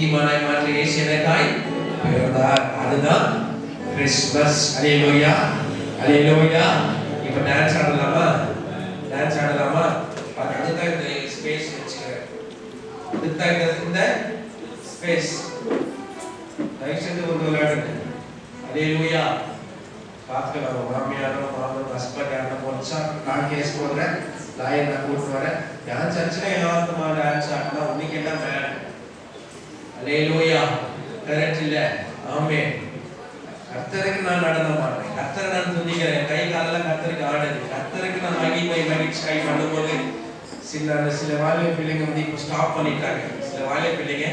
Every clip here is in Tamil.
நீதிமானாய் மாற்றி இயேசு எனக்காய் பிறந்தார். அதுதான் கிறிஸ்மஸ். அல்லேலூயா, அல்லேலூயா. இப்போ டான்ஸ் ஆடலாமா? டான்ஸ் ஆடலாமா? அதுதான் இந்த ஸ்பேஸ் வச்சுக்கிறேன். இதுதான் இந்த ஸ்பேஸ். தயவுசெய்து ஒரு விளையாடுங்க. அல்லேலூயா. பார்த்துக்கலாம். மாமியாரோ மாமனோ ஹஸ்பண்ட் யாரோ போச்சா நான் கேஸ் போடுறேன், லாயர் நான் கூட்டு வரேன். டான்ஸ் ஆச்சுன்னா எல்லாத்துமா டான்ஸ் ஆடினா உன்னைக்கு என்ன மேன்? அல்லேலூயா. கரெக்ட் இல்லை? ஆமே. கர்த்தருக்கு நான் நடனம் ஆடுறேன், கர்த்தரை நான் துதிக்கிறேன், கை காலெல்லாம் கர்த்தருக்கு ஆடுது, கர்த்தருக்கு நான் மகிழ்ச்சி கை பண்ணும்போது சில வாலிப பிள்ளைங்க வந்து இப்போ ஸ்டாப் பண்ணிட்டாங்க. சில வாலிப பிள்ளைங்க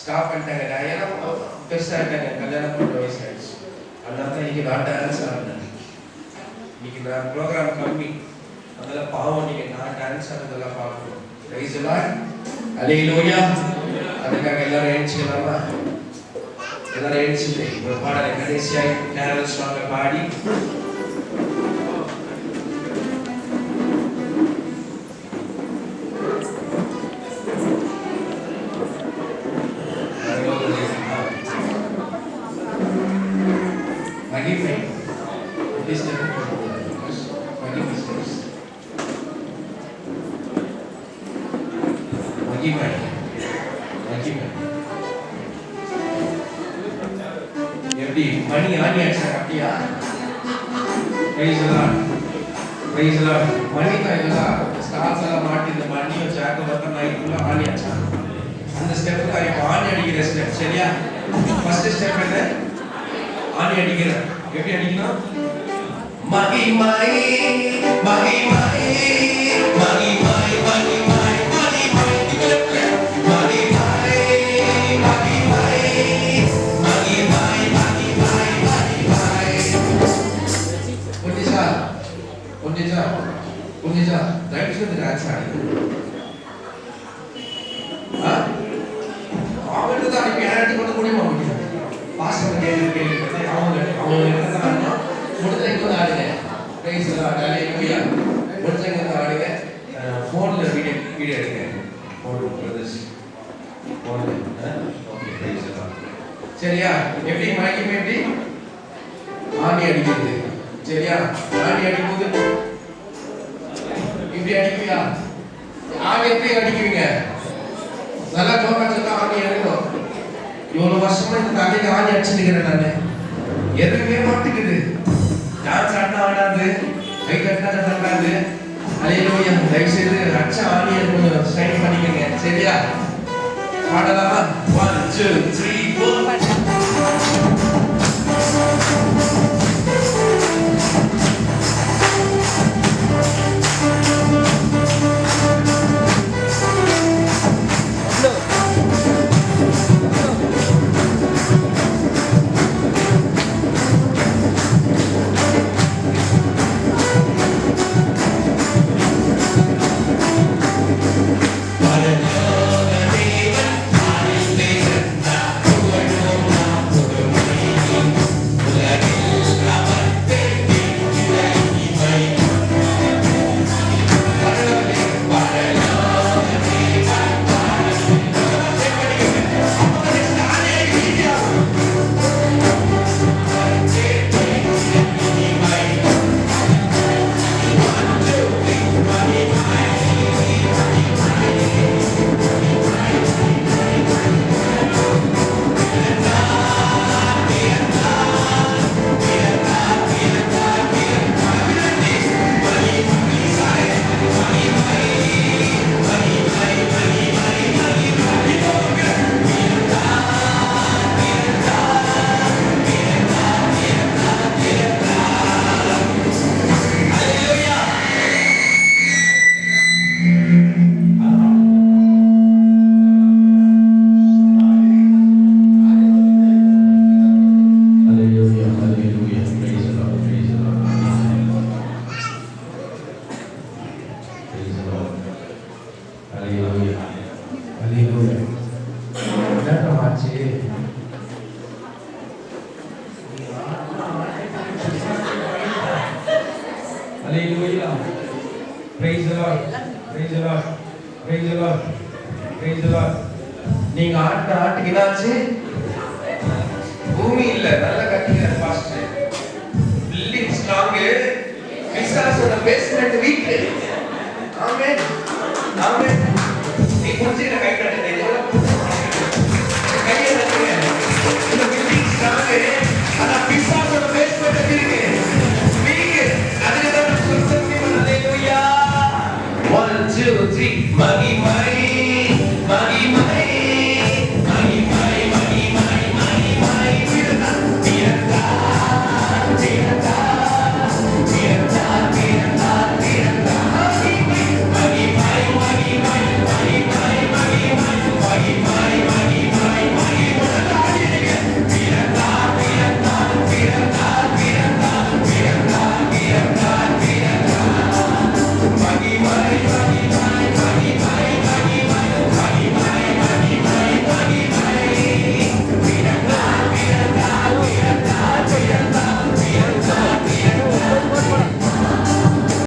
ஸ்டாப் பண்ணிட்டாங்க. ஏன்னா பெருசாக இருக்காங்க, கல்யாணம் பண்ண வயசு ஆயிடுச்சு. அதனால தான் இன்னைக்கு நான் டான்ஸ் ஆடினேன். இன்னைக்கு நான் ப்ரோக்ராம் கம்மி, அதனால பாவம் நீங்கள் நான் டான்ஸ் ஆடுறதெல்லாம் பார்க்கணும். Praise the lord. அல்லேலூயா. அதுக்காக எல்லாரும் எழுச்சிக்கலாமா? எல்லாரும் எழுச்சிட்டு ஒரு பாடலை கடைசியாக கேரல் சாங்கை பாடி மகிமை மகிமை மகிமை எப்படி மணி ஆணி ஆச்சா? அப்படியா? Praise the lord, praise the lord. மணி தான் எல்லாம் ஸ்டார்ஸ் எல்லாம் மாட்டி இந்த மணியை ஜாக்க பத்தம் நைட்டுக்குள்ள ஆணி ஆச்சா? அந்த ஸ்டெப் தான் இப்போ ஆணி அடிக்கிற ஸ்டெப். சரியா? ஃபர்ஸ்ட் ஸ்டெப் என்ன? ஆணி அடிக்கிற. எப்படி அடிக்கணும்? மகிமை மகிமை மகிமை மகிமை கொஞ்சம் தயவுசெய்து டான்ஸ் ஆடுங்க. அவங்க தான் இப்போ யார்கிட்ட கொண்டு முடியுமா? முடியும். பாஸ்டர் கேள்வி அவங்க என்ன ஆடணும்? முடிஞ்சவங்க வந்து ஆடுங்க. Price the lord. அல்லேலூயா. முடிஞ்சவங்க வந்து ஆடுங்க. ஃபோனில் வீடியோ எடுங்க. ஃபோன் பிரதர்ஸ் ஃபோனில். Okay, price the Lord. சரியா? எப்படி மகிமை எப்படி ஆணி அடிக்கிறது? சரியா? ஆணி அடிக்கும்போது இப்படி அடிப்பியா? ஆணி எப்படி அடிக்குவீங்க? நல்லா ஜோராக ஆணி அடிக்கணும். இவ்வளோ வருஷமா இந்த தலைக்கு ஆணி அடிச்சுக்கிறேன் நான், எதுவுமே மாட்டுக்குது. டான்ஸ் ஆடினா ஆடாது, கை கட்டினா தட்டாது. அல்லேலூயா. தயவுசெய்து அடிச்ச ஆணியை கொஞ்சம் ஸ்டைல் பண்ணிக்கங்க. சரியா? பாடலாமா? 1 2 3 4. Hallelujah. Praise the Lord. Praise the Lord. Praise the Lord. Praise the Lord. நீங்க ஆட்டுக்கு என்னாச்சு? பூமி இல்ல. நல்லா கட்டிங்க பாஸ்டர். பில்டிங் ஸ்ட்ராங், பிசாசோட பேஸ்மெண்ட் வீக். ஆமென். ஆமென். நீ புரிஞ்சுக்கிற கைத்தட்டு.